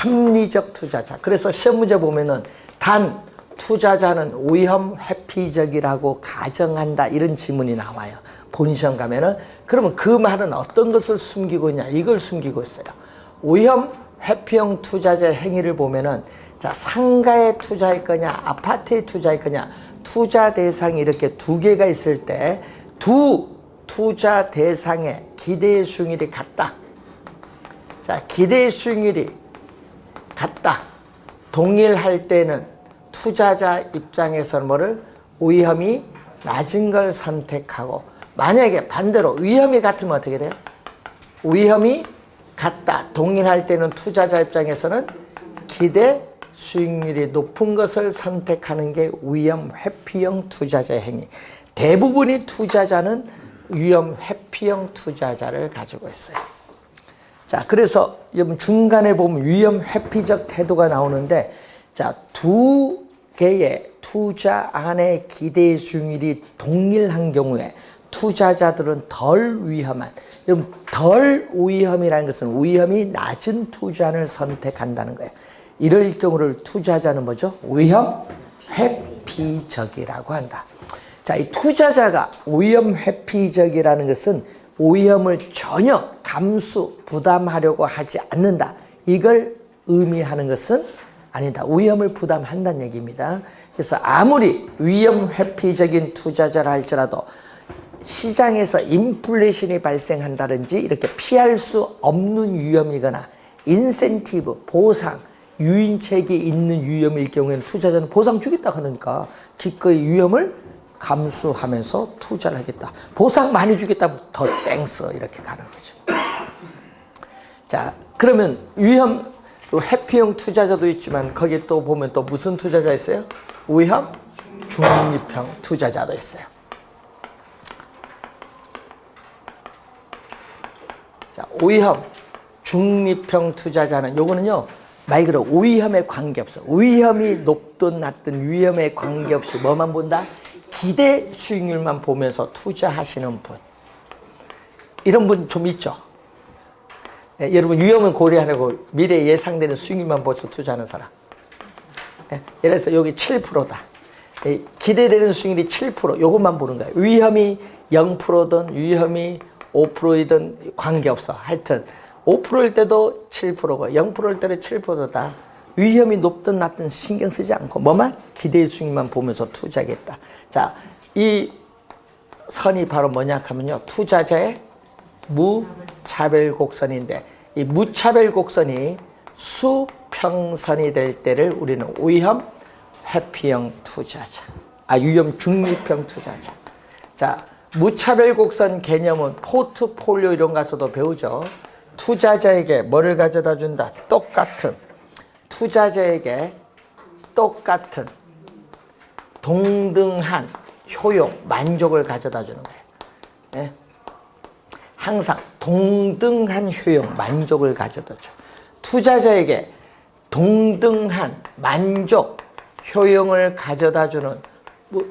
합리적 투자자. 그래서 시험 문제 보면은 단 투자자는 위험 회피적이라고 가정한다 이런 지문이 나와요. 본 시험 가면은. 그러면 그 말은 어떤 것을 숨기고 있냐, 이걸 숨기고 있어요. 위험 회피형 투자자의 행위를 보면은, 자, 상가에 투자할 거냐 아파트에 투자할 거냐, 투자 대상이 이렇게 두 개가 있을 때 두 투자 대상의 기대 수익률이 같다. 자, 기대 수익률이 같다. 동일할 때는 투자자 입장에서는 뭐를? 위험이 낮은 걸 선택하고, 만약에 반대로 위험이 같으면 어떻게 돼요? 위험이 같다. 동일할 때는 투자자 입장에서는 기대 수익률이 높은 것을 선택하는 게 위험 회피형 투자자의 행위. 대부분의 투자자는 위험 회피형 투자자를 가지고 있어요. 자, 그래서 여러분 중간에 보면 위험 회피적 태도가 나오는데, 자, 두 개의 투자 안의 기대 수익률이 동일한 경우에 투자자들은 덜 위험한, 덜 위험이라는 것은 위험이 낮은 투자를 선택한다는 거예요. 이럴 경우를 투자자는 뭐죠? 위험 회피적이라고 한다. 자, 이 투자자가 위험 회피적이라는 것은 위험을 전혀 감수, 부담하려고 하지 않는다. 이걸 의미하는 것은 아니다. 위험을 부담한다는 얘기입니다. 그래서 아무리 위험 회피적인 투자자라 할지라도 시장에서 인플레이션이 발생한다든지 이렇게 피할 수 없는 위험이거나 인센티브, 보상, 유인책이 있는 위험일 경우에는 투자자는 보상 주겠다 하니까 기꺼이 위험을 감수하면서 투자를 하겠다. 보상 많이 주겠다, 더 쌩서 이렇게 가는 거죠. 자, 그러면 위험 회피형 투자자도 있지만 거기에 또 보면 또 무슨 투자자 있어요? 위험 중립형 투자자도 있어요. 자, 위험 중립형 투자자는 요거는요, 말 그대로 위험에 관계없어. 위험이 높든 낮든 위험에 관계없이 뭐만 본다? 기대 수익률만 보면서 투자하시는 분. 이런 분 좀 있죠. 예, 여러분 위험을 고려하려고 미래에 예상되는 수익률만 보면서 투자하는 사람. 예, 예를 들어서 여기 7%다. 예, 기대되는 수익률이 7%. 요것만 보는 거예요. 위험이 0%든 위험이 5%이든 관계없어. 하여튼 5%일 때도 7%고 0%일 때도 7%다. 위험이 높든 낮든 신경 쓰지 않고 뭐만? 기대 수익만 보면서 투자하겠다. 자, 이 선이 바로 뭐냐 하면요, 투자자의 무차별 곡선인데, 이 무차별 곡선이 수평선이 될 때를 우리는 위험 회피형 투자자, 위험 중립형 투자자. 자, 무차별 곡선 개념은 포트폴리오 이런 가서도 배우죠. 투자자에게 뭐를 가져다 준다? 똑같은, 투자자에게 똑같은 동등한 효용, 만족을 가져다 주는 거예요. 예? 항상 동등한 효용, 만족을 가져다 줘. 투자자에게 동등한 만족, 효용을 가져다 주는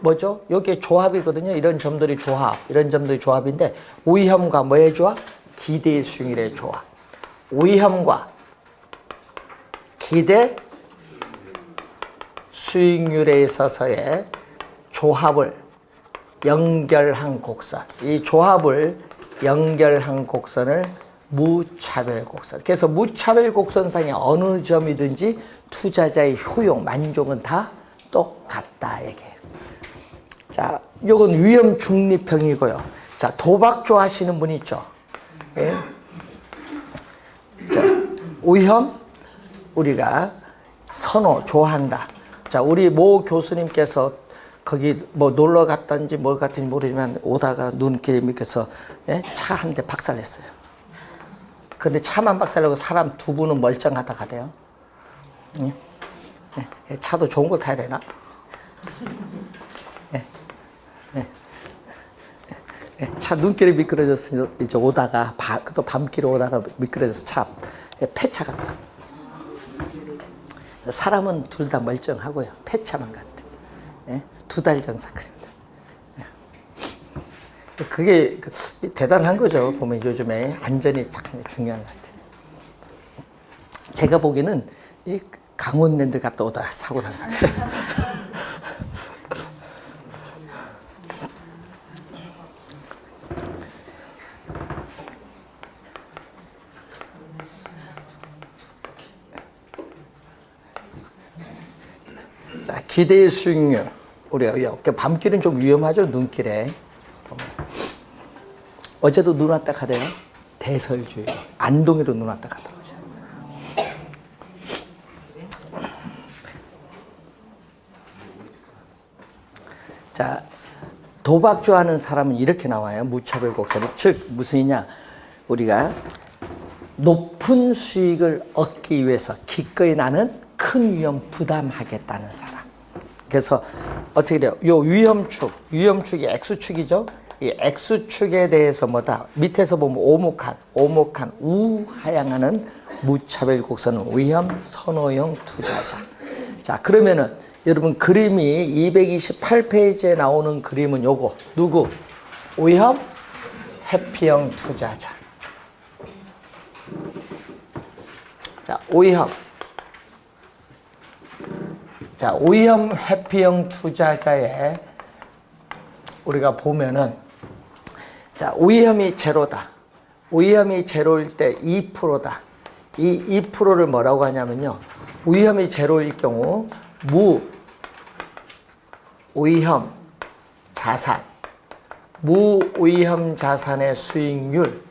뭐죠? 여기에 조합이거든요. 이런 점들이 조합, 이런 점들이 조합인데, 위험과 뭐의 조합? 기대 수익률의 조합. 위험과 기대 수익률에 있어서의 조합을 연결한 곡선. 이 조합을 연결한 곡선을 무차별 곡선. 그래서 무차별 곡선상의 어느 점이든지 투자자의 효용, 만족은 다 똑같다 얘기해요. 자, 요건 위험 중립형이고요. 자, 도박 좋아하시는 분 있죠? 예? 자, 위험 우리가 선호, 좋아한다. 자, 우리 모 교수님께서 거기 뭐 놀러 갔던지 뭘 갔던지 모르지만 오다가 눈길에 밑에서 예? 차 한 대 박살냈어요. 근데 차만 박살내고 사람 두 분은 멀쩡하다 가대요. 예? 예? 차도 좋은 거 타야 되나? 예? 예? 예? 차 눈길이 미끄러져서 이제 오다가 또 밤길에 오다가 미끄러져서 차 폐차 같다. 사람은 둘 다 멀쩡하고요. 폐차만 같아. 예? 2달 전 사건입니다. 예. 그게 대단한 거죠. 보면 요즘에 안전이 참 중요한 것 같아요. 제가 보기에는 이 강원랜드 갔다 오다 사고 난 것 같아요. 자, 기대의 수익률. 우리가 밤길은 좀 위험하죠, 눈길에. 어제도 눈 왔다 가대요. 대설주의. 안동에도 눈 왔다 가더라고요. 자, 도박주 하는 사람은 이렇게 나와요. 무차별 곡선이. 즉, 무슨이냐. 우리가 높은 수익을 얻기 위해서 기꺼이 나는 큰 위험 부담하겠다는 사람. 그래서 어떻게 돼요? 요 위험축이 X축이죠? 이 X축에 대해서 뭐다? 밑에서 보면 오목한 우하향하는 무차별 곡선은 위험 선호형 투자자. 자, 그러면은 여러분 그림이 228페이지에 나오는 그림은 요거. 누구? 위험 회피형 투자자. 자, 위험 회피형 투자자에 우리가 보면은 자, 위험이 제로다. 위험이 제로일 때 2%다. 이 2%를 뭐라고 하냐면요. 위험이 제로일 경우 무위험 자산의 수익률,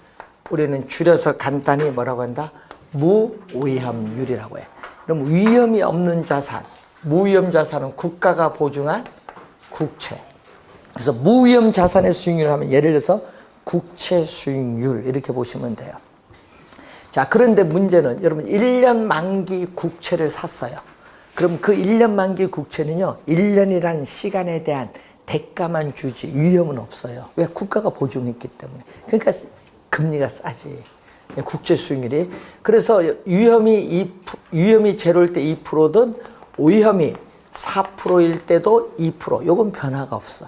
우리는 줄여서 간단히 뭐라고 한다? 무위험률이라고 해. 그럼 위험이 없는 자산, 무위험 자산은 국가가 보증한 국채. 그래서 무위험 자산의 수익률을 하면 예를 들어서 국채 수익률 이렇게 보시면 돼요. 자, 그런데 문제는 여러분 1년 만기 국채를 샀어요. 그럼 그 1년 만기 국채는요, 1년이란 시간에 대한 대가만 주지 위험은 없어요. 왜? 국가가 보증했기 때문에. 그러니까 금리가 싸지. 국채 수익률이. 그래서 위험이 제로일 때 2%든 위험이 4%일 때도 2%. 요건 변화가 없어.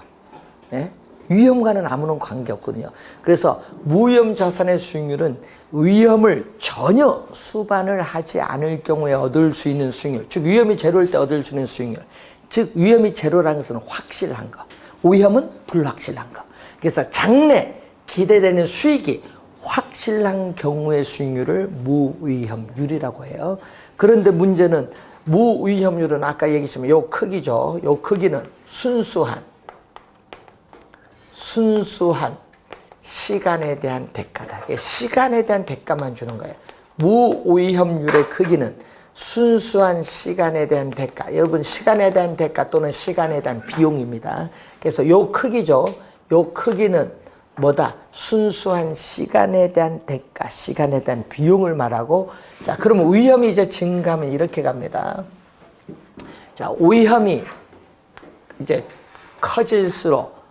네? 위험과는 아무런 관계없거든요. 그래서 무위험 자산의 수익률은 위험을 전혀 수반을 하지 않을 경우에 얻을 수 있는 수익률, 즉 위험이 제로일 때 얻을 수 있는 수익률, 즉 위험이 제로라는 것은 확실한 거, 위험은 불확실한 거. 그래서 장래 기대되는 수익이 확실한 경우의 수익률을 무위험률이라고 해요. 그런데 문제는 무위험률은 아까 얘기했지만 요 크기죠. 요 크기는 순수한 시간에 대한 대가다. 시간에 대한 대가만 주는 거예요. 무위험률의 크기는 순수한 시간에 대한 대가. 여러분 시간에 대한 대가 또는 시간에 대한 비용입니다. 그래서 요 크기죠. 요 크기는 뭐다? 순수한 시간에 대한 대가, 시간에 대한 비용을 말하고, 자, 그러면 위험이 이제 증가하면 이렇게 갑니다. 자, 위험이 이제 커질수록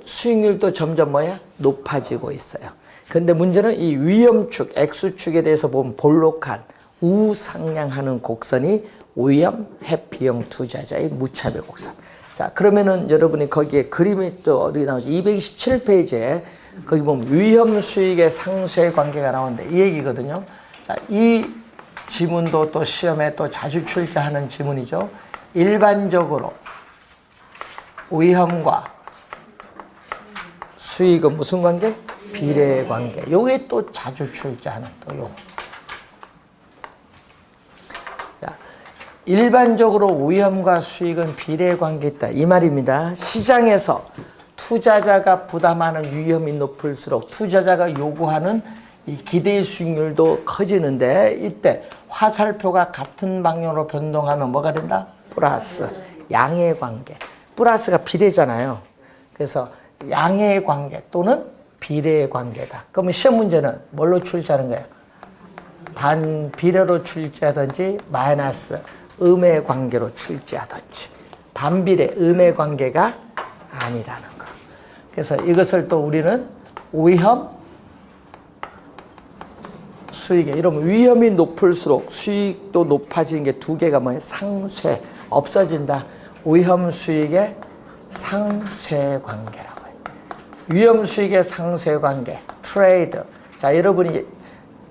수익률도 점점 뭐야? 높아지고 있어요. 근데 문제는 이 위험축, X축에 대해서 보면 볼록한 우상향하는 곡선이 위험 회피형 투자자의 무차별 곡선. 자, 그러면은 여러분이 거기에 그림이 또 어디 나오지? 227페이지에 거기 보면 위험 수익의 상쇄 관계가 나오는데 이 얘기거든요. 자, 이 지문도 또 시험에 또 자주 출제하는 지문이죠. 일반적으로 위험과 수익은 무슨 관계? 비례 관계. 요게 또 자주 출제하는 또 요. 자, 일반적으로 위험과 수익은 비례 관계 있다. 이 말입니다. 시장에서 투자자가 부담하는 위험이 높을수록 투자자가 요구하는 이 기대의 수익률도 커지는데 이때 화살표가 같은 방향으로 변동하면 뭐가 된다? 플러스. 양의 관계. 플러스가 비례잖아요. 그래서 양의 관계 또는 비례의 관계다. 그러면 시험 문제는 뭘로 출제하는 거예요? 반비례로 출제하든지 마이너스 음의 관계로 출제하든지. 반비례 음의 관계가 아니라는 거. 그래서 이것을 또 우리는 위험 수익에, 이러면 위험이 높을수록 수익도 높아지는 게 두 개가 뭐예요? 상쇄, 없어진다. 위험 수익의 상쇄 관계라고 해요. 위험 수익의 상쇄 관계, 트레이드. 자, 여러분이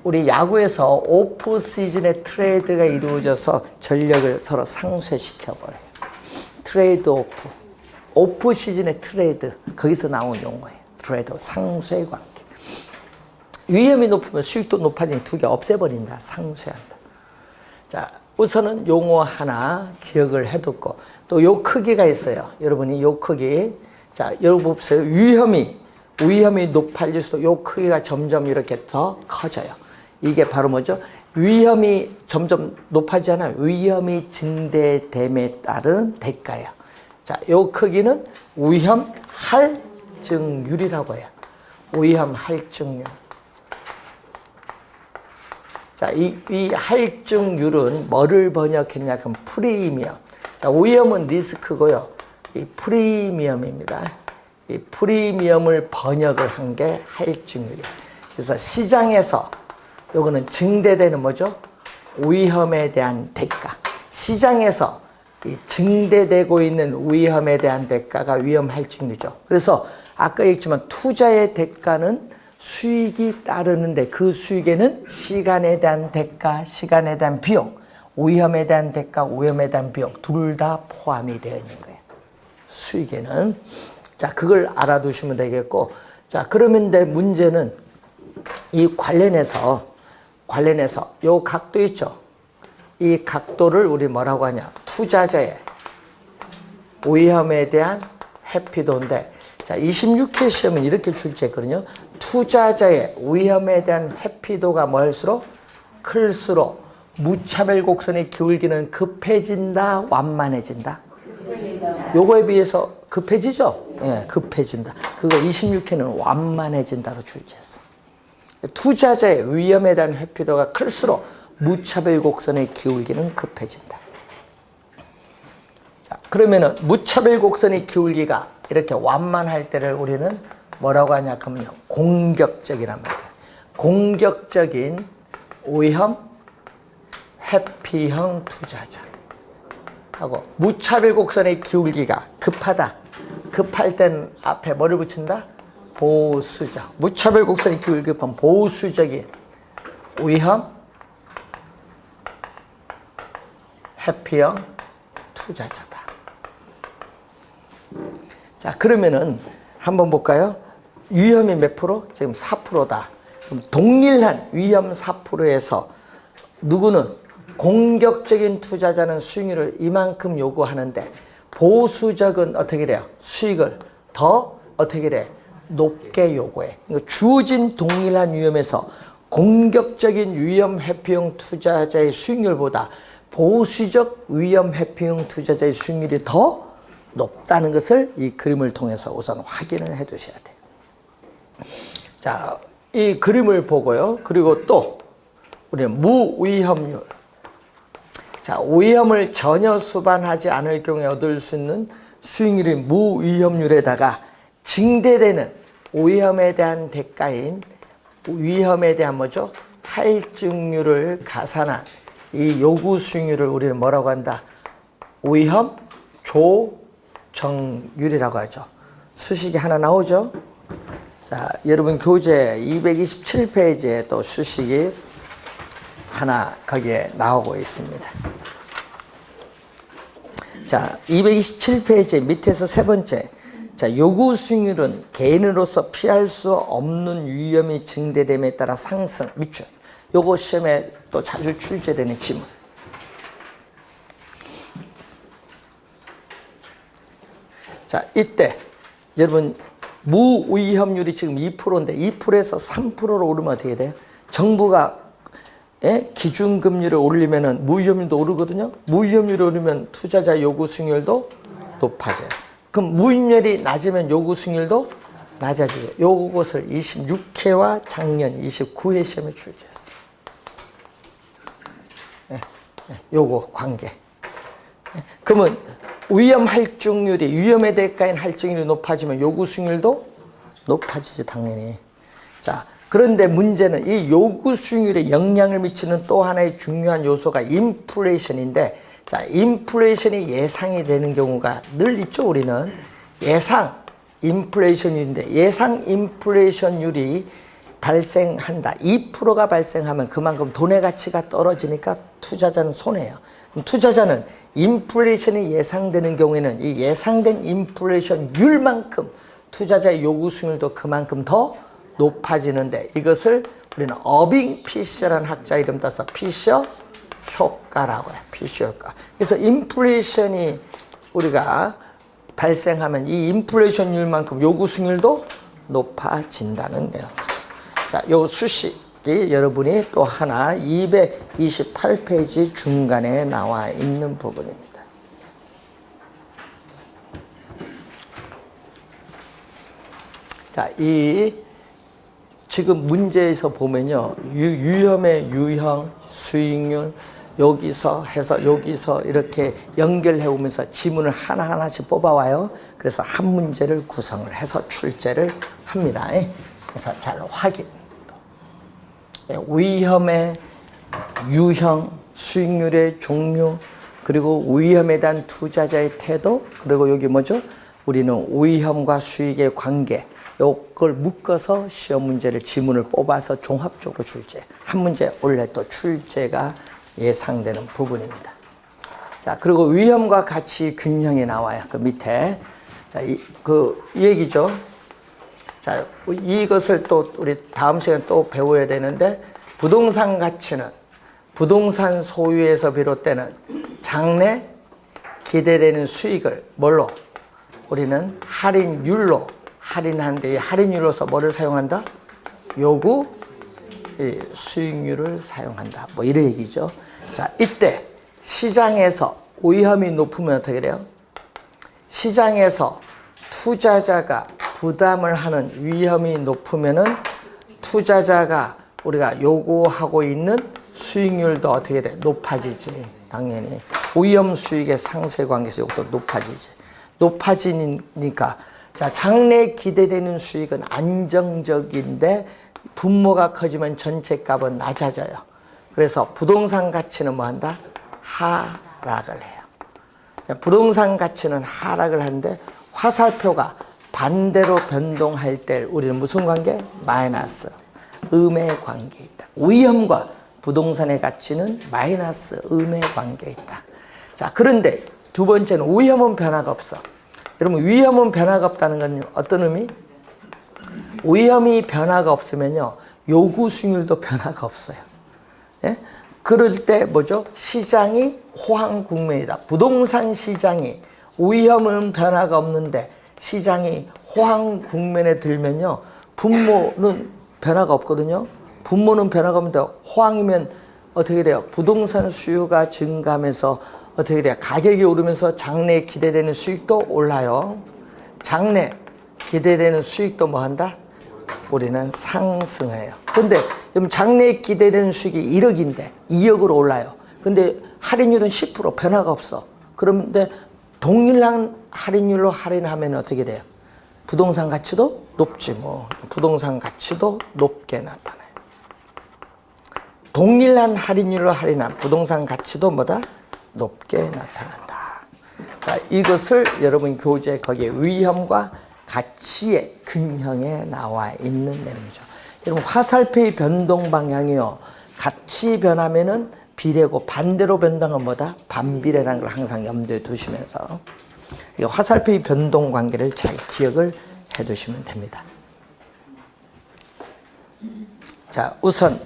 우리 야구에서 오프 시즌의 트레이드가 이루어져서 전력을 서로 상쇄시켜버려요. 트레이드 오프. 오프 시즌의 트레이드. 거기서 나온 용어예요. 트레이드, 상쇄 관계. 위험이 높으면 수익도 높아지니 두 개 없애버린다. 상쇄한다. 자, 우선은 용어 하나 기억을 해두고 또 요 크기가 있어요. 여러분이 요 크기. 자, 여러분 보세요. 위험이 높아질수록 요 크기가 점점 이렇게 더 커져요. 이게 바로 뭐죠? 위험이 점점 높아지잖아요. 위험이 증대됨에 따른 대가예요. 자, 요 크기는 위험 할증률이라고 해요. 위험 할증률. 자, 이 할증률은 뭐를 번역했냐? 그럼 프리미엄. 자, 위험은 리스크고요. 이 프리미엄입니다. 이 프리미엄을 번역을 한 게 할증률이에요. 그래서 시장에서 요거는 증대되는 뭐죠? 위험에 대한 대가. 시장에서 이 증대되고 있는 위험에 대한 대가가 위험 할증률이죠. 그래서 아까 얘기했지만 투자의 대가는 수익이 따르는데 그 수익에는 시간에 대한 대가, 시간에 대한 비용, 위험에 대한 대가, 위험에 대한 비용 둘 다 포함이 되어 있는 거예요. 수익에는. 자, 그걸 알아두시면 되겠고, 자, 그러면 내 문제는 이 관련해서 요 각도 있죠? 이 각도를 우리 뭐라고 하냐? 투자자의 위험에 대한 회피도인데, 자, 26회 시험은 이렇게 출제했거든요. 투자자의 위험에 대한 회피도가 뭘수록 클수록 무차별 곡선의 기울기는 급해진다, 완만해진다? 요거에 비해서 급해지죠? 예, 급해진다. 그거 26회는 완만해진다로 출제했어. 투자자의 위험에 대한 회피도가 클수록 무차별 곡선의 기울기는 급해진다. 자, 그러면은 무차별 곡선의 기울기가 이렇게 완만할 때를 우리는 뭐라고 하냐 하면요. 공격적이란 말이에요. 공격적인 위험 회피형 투자자. 하고 무차별 곡선의 기울기가 급하다. 급할 땐 앞에 뭐를 붙인다? 보수적. 무차별 곡선의 기울기 급한 보수적인 위험 회피형 투자자다. 자, 그러면은 한번 볼까요? 위험이 몇 프로? 지금 4%다. 그럼 동일한 위험 4%에서 누구는 공격적인 투자자는 수익률을 이만큼 요구하는데 보수적은 어떻게 돼요? 수익을 더 어떻게 돼? 높게 요구해. 그러니까 주어진 동일한 위험에서 공격적인 위험 회피형 투자자의 수익률보다 보수적 위험 회피형 투자자의 수익률이 더 높다는 것을 이 그림을 통해서 우선 확인을 해 두셔야 돼요. 자, 이 그림을 보고요. 그리고 또 우리는 무위험률. 자, 위험을 전혀 수반하지 않을 경우에 얻을 수 있는 수익률이 무위험률에다가 증대되는 위험에 대한 대가인 위험에 대한 뭐죠? 할증률을 가산한 이 요구 수익률을 우리는 뭐라고 한다? 위험 조정률이라고 하죠. 수식이 하나 나오죠? 자, 여러분 교재 227페이지에 또 수식이 하나 거기에 나오고 있습니다. 자, 227페이지 밑에서 세 번째. 자, 요구 수익률은 개인으로서 피할 수 없는 위험이 증대됨에 따라 상승, 밑줄. 요거 시험에 또 자주 출제되는 지문. 자, 이때 여러분 무위험률이 지금 2%인데 2%에서 3%로 오르면 어떻게 돼요? 정부가 기준금리를 올리면은 무위험률도 오르거든요. 무위험률이 오르면 투자자 요구 수익률도 높아져요. 그럼 무위험률이 낮으면 요구 수익률도 낮아지죠. 요것을 26회와 작년 29회 시험에 출제했어요. 요거 관계. 그러면 위험 할증률이 위험에 대가인 할증률이 높아지면 요구 수익률도 높아지죠, 당연히. 자, 그런데 문제는 이 요구 수익률에 영향을 미치는 또 하나의 중요한 요소가 인플레이션인데, 자, 인플레이션이 예상이 되는 경우가 늘 있죠, 우리는. 예상 인플레이션율인데, 예상 인플레이션율이 발생한다. 2%가 발생하면 그만큼 돈의 가치가 떨어지니까 투자자는 손해예요. 투자자는 인플레이션이 예상되는 경우에는 이 예상된 인플레이션율만큼 투자자의 요구 수익률도 그만큼 더 높아지는데 이것을 우리는 어빙 피셔라는 학자 이름 따서 피셔 효과라고 해요. 피셔 효과. 그래서 인플레이션이 우리가 발생하면 이 인플레이션율만큼 요구 수익률도 높아진다는 내용이죠. 자, 요 수식이 여러분이 또 하나 228페이지 중간에 나와 있는 부분입니다. 자, 이 지금 문제에서 보면요. 유형의 유형, 수익률, 여기서 해서 여기서 이렇게 연결해 오면서 지문을 하나하나씩 뽑아와요. 그래서 한 문제를 구성을 해서 출제를 합니다. 그래서 잘 확인. 위험의 유형, 수익률의 종류, 그리고 위험에 대한 투자자의 태도, 그리고 여기 뭐죠? 우리는 위험과 수익의 관계, 이걸 묶어서 시험 문제를 지문을 뽑아서 종합적으로 출제. 한 문제 원래 또 출제가 예상되는 부분입니다. 자, 그리고 위험과 가치 균형이 나와요. 그 밑에. 자, 이 얘기죠. 자, 이것을 또 우리 다음 시간에 또 배워야 되는데, 부동산 가치는 부동산 소유에서 비롯되는 장래 기대되는 수익을 뭘로? 우리는 할인율로 할인하는데, 이 할인율로서 뭐를 사용한다? 요구 수익률을 사용한다. 뭐 이런 얘기죠. 자, 이때 시장에서 위험이 높으면 어떻게 돼요? 시장에서 투자자가 부담을 하는 위험이 높으면은 투자자가 우리가 요구하고 있는 수익률도 어떻게 돼? 높아지지. 당연히 위험 수익의 상세 관계에서 이것도 높아지지. 높아지니까 자, 장래 기대되는 수익은 안정적인데 분모가 커지면 전체 값은 낮아져요. 그래서 부동산 가치는 뭐 한다? 하락을 해요. 자, 부동산 가치는 하락을 하는데 화살표가 반대로 변동할 때 우리는 무슨 관계? 마이너스. 음의 관계에 있다. 위험과 부동산의 가치는 마이너스 음의 관계에 있다. 자, 그런데 두 번째는 위험은 변화가 없어. 여러분, 위험은 변화가 없다는 건 어떤 의미? 위험이 변화가 없으면요, 요구 수익률도 변화가 없어요. 예? 그럴 때 뭐죠? 시장이 호황 국면이다. 부동산 시장이 위험은 변화가 없는데 시장이 호황 국면에 들면요, 분모는 변화가 없거든요. 분모는 변화가 없는데 호황이면 어떻게 돼요? 부동산 수요가 증가하면서 어떻게 돼요? 가격이 오르면서 장래에 기대되는 수익도 올라요. 장래 기대되는 수익도 뭐 한다? 우리는 상승해요. 근데 장래에 기대되는 수익이 1억인데 2억으로 올라요. 근데 할인율은 10% 변화가 없어. 그런데 동일한 할인율로 할인하면 어떻게 돼요? 부동산 가치도 높지 뭐. 부동산 가치도 높게 나타나요. 동일한 할인율로 할인한 부동산 가치도 뭐다? 높게 나타난다. 자, 이것을 여러분 교재 거기에 위험과 가치의 균형에 나와 있는 내용이죠. 여러분, 화살표의 변동 방향이요, 같이 변하면은 비례고 반대로 변동은 뭐다? 반비례라는 걸 항상 염두에 두시면서 이 화살표의 변동 관계를 잘 기억을 해 두시면 됩니다. 자, 우선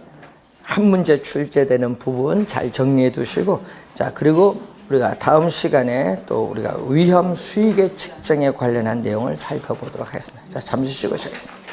한 문제 출제되는 부분 잘 정리해 두시고, 자, 그리고 우리가 다음 시간에 또 우리가 위험 수익의 측정에 관련한 내용을 살펴보도록 하겠습니다. 자, 잠시 쉬고 시작하겠습니다.